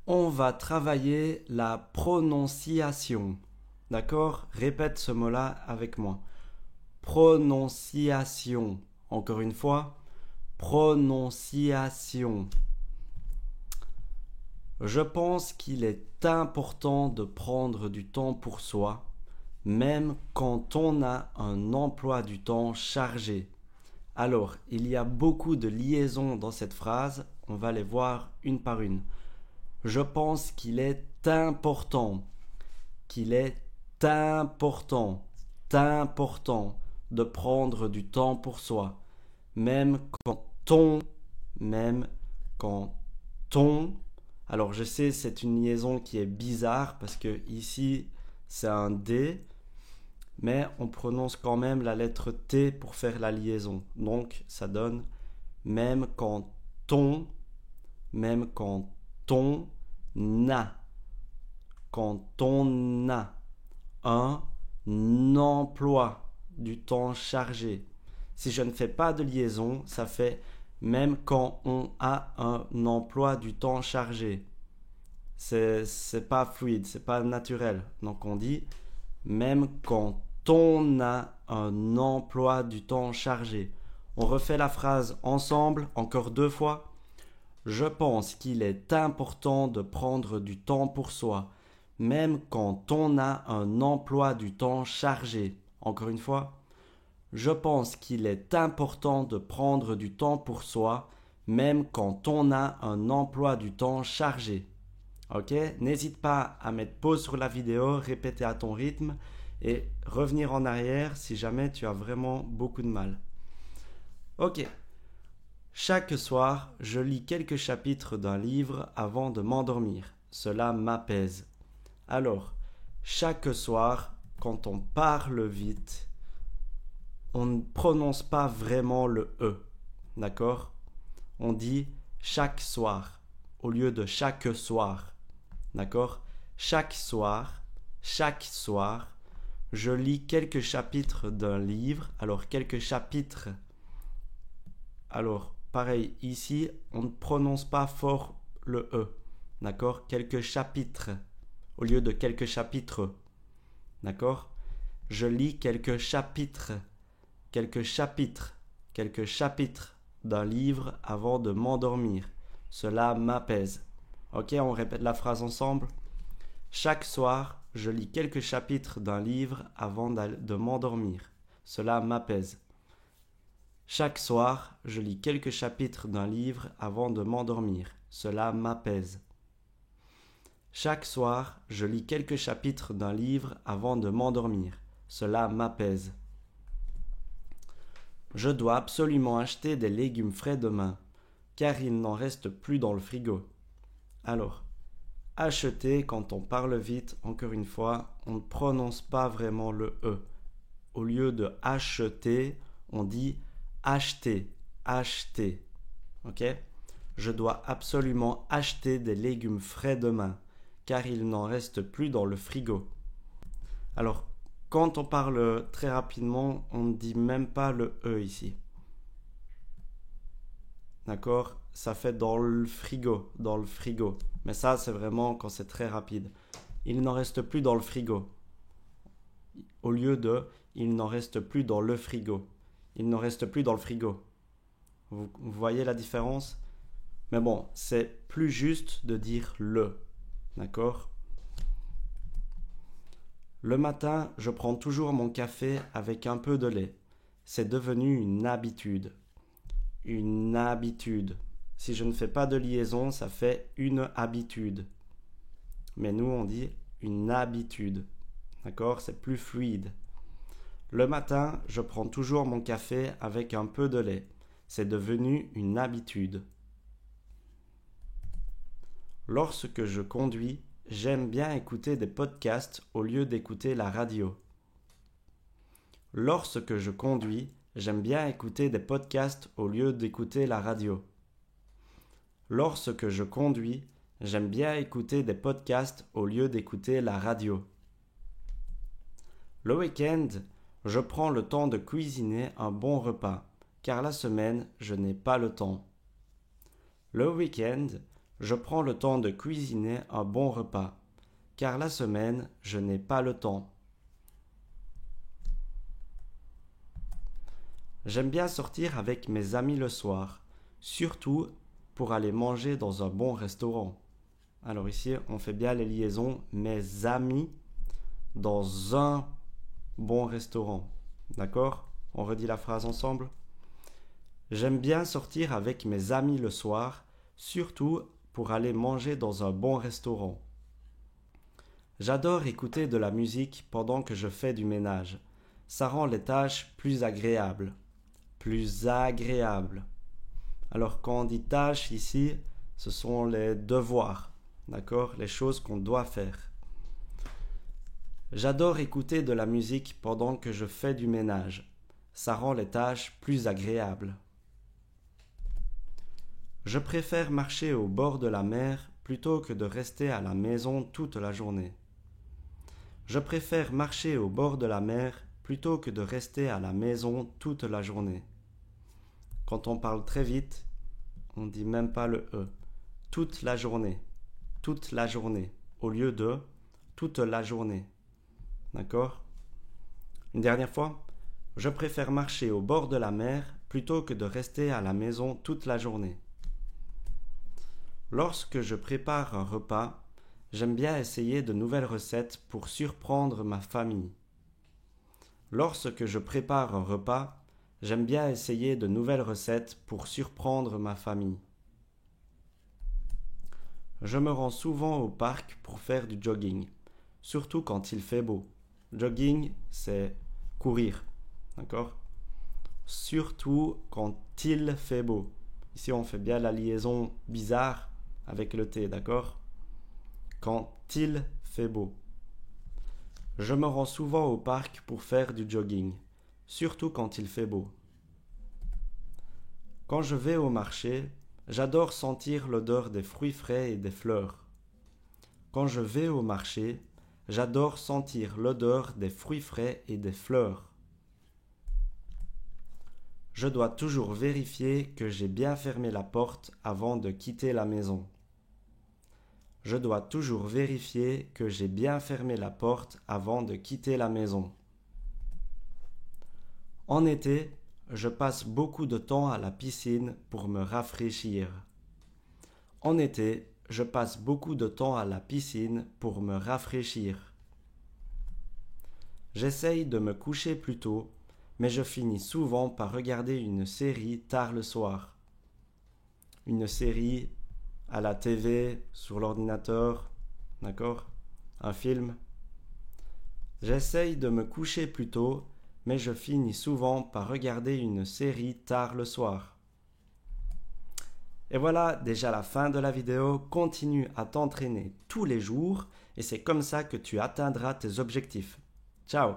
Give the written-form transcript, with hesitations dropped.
On va travailler la prononciation. D'accord? Répète ce mot-là avec moi. Prononciation. Encore une fois. Prononciation. Je pense qu'il est important de prendre du temps pour soi, même quand on a un emploi du temps chargé. Alors, il y a beaucoup de liaisons dans cette phrase, on va les voir une par une. Je pense qu'il est important de prendre du temps pour soi, même même quand on, alors je sais c'est une liaison qui est bizarre parce que ici c'est un D, mais on prononce quand même la lettre T pour faire la liaison. Donc ça donne même quand on, même quand on a, quand on a un emploi du temps chargé. Si je ne fais pas de liaison, ça fait même quand on a un emploi du temps chargé. C'est pas fluide, c'est pas naturel. Donc on dit même quand on a un emploi du temps chargé. On refait la phrase ensemble, encore 2 fois. Je pense qu'il est important de prendre du temps pour soi, même quand on a un emploi du temps chargé. Encore une fois. Je pense qu'il est important de prendre du temps pour soi, même quand on a un emploi du temps chargé. Ok? N'hésite pas à mettre pause sur la vidéo, répéter à ton rythme et revenir en arrière si jamais tu as vraiment beaucoup de mal. Ok. Chaque soir, je lis quelques chapitres d'un livre avant de m'endormir. Cela m'apaise. Alors, chaque soir, quand on parle vite, on ne prononce pas vraiment le E. D'accord? On dit chaque soir au lieu de chaque soir. D'accord? Chaque soir, je lis quelques chapitres d'un livre. Alors, quelques chapitres. Alors, pareil, ici, on ne prononce pas fort le E. D'accord? Quelques chapitres au lieu de quelques chapitres. D'accord? Je lis quelques chapitres d'un livre avant de m'endormir. Cela m'apaise. Ok, on répète la phrase ensemble. Chaque soir, je lis quelques chapitres d'un livre avant de m'endormir. Cela m'apaise. Chaque soir, je lis quelques chapitres d'un livre avant de m'endormir. Cela m'apaise. Chaque soir, je lis quelques chapitres d'un livre avant de m'endormir. Cela m'apaise. Je dois absolument acheter des légumes frais demain, car il n'en reste plus dans le frigo. Alors, acheter, quand on parle vite, encore une fois, on ne prononce pas vraiment le E. Au lieu de acheter, on dit acheter, acheter. Ok? Je dois absolument acheter des légumes frais demain, car il n'en reste plus dans le frigo. Alors, quand on parle très rapidement, on ne dit même pas le E ici. D'accord? Ça fait dans le frigo, dans le frigo. Mais ça, c'est vraiment quand c'est très rapide. Il n'en reste plus dans le frigo. Au lieu de il n'en reste plus dans le frigo. Il n'en reste plus dans le frigo. Vous voyez la différence? Mais bon, c'est plus juste de dire le. D'accord? Le matin, je prends toujours mon café avec un peu de lait. C'est devenu une habitude. Une habitude. Si je ne fais pas de liaison, ça fait une habitude. Mais nous, on dit une habitude. D'accord? C'est plus fluide. Le matin, je prends toujours mon café avec un peu de lait. C'est devenu une habitude. Lorsque je conduis, j'aime bien écouter des podcasts au lieu d'écouter la radio. Lorsque je conduis, j'aime bien écouter des podcasts au lieu d'écouter la radio. Lorsque je conduis, j'aime bien écouter des podcasts au lieu d'écouter la radio. Le week-end, je prends le temps de cuisiner un bon repas, car la semaine, je n'ai pas le temps. Le week-end, Je prends le temps de cuisiner un bon repas, car la semaine, je n'ai pas le temps. J'aime bien sortir avec mes amis le soir, surtout pour aller manger dans un bon restaurant. Alors ici, on fait bien les liaisons mes amis dans un bon restaurant. D'accord? On redit la phrase ensemble. J'aime bien sortir avec mes amis le soir, surtout pour aller manger dans un bon restaurant. J'adore écouter de la musique pendant que je fais du ménage. Ça rend les tâches plus agréables. Plus agréables. Alors quand on dit tâches ici, ce sont les devoirs, d'accord? Les choses qu'on doit faire. J'adore écouter de la musique pendant que je fais du ménage. Ça rend les tâches plus agréables. Je préfère marcher au bord de la mer plutôt que de rester à la maison toute la journée. Je préfère marcher au bord de la mer plutôt que de rester à la maison toute la journée. Quand on parle très vite, on ne dit même pas le E. Toute la journée, au lieu de toute la journée. D'accord? Une dernière fois, je préfère marcher au bord de la mer plutôt que de rester à la maison toute la journée. Lorsque je prépare un repas, j'aime bien essayer de nouvelles recettes pour surprendre ma famille. Lorsque je prépare un repas, j'aime bien essayer de nouvelles recettes pour surprendre ma famille. Je me rends souvent au parc pour faire du jogging, surtout quand il fait beau. Jogging, c'est courir, d'accord? Surtout quand il fait beau. Ici, on fait bien la liaison bizarre avec le T, d'accord? Quand il fait beau. Je me rends souvent au parc pour faire du jogging, surtout quand il fait beau. Quand je vais au marché, j'adore sentir l'odeur des fruits frais et des fleurs. Quand je vais au marché, j'adore sentir l'odeur des fruits frais et des fleurs. Je dois toujours vérifier que j'ai bien fermé la porte avant de quitter la maison. Je dois toujours vérifier que j'ai bien fermé la porte avant de quitter la maison. En été, je passe beaucoup de temps à la piscine pour me rafraîchir. En été, je passe beaucoup de temps à la piscine pour me rafraîchir. J'essaye de me coucher plus tôt, mais je finis souvent par regarder une série tard le soir. Une série à la TV, sur l'ordinateur, d'accord? Un film. J'essaye de me coucher plus tôt, mais je finis souvent par regarder une série tard le soir. Et voilà déjà la fin de la vidéo. Continue à t'entraîner tous les jours et c'est comme ça que tu atteindras tes objectifs. Ciao!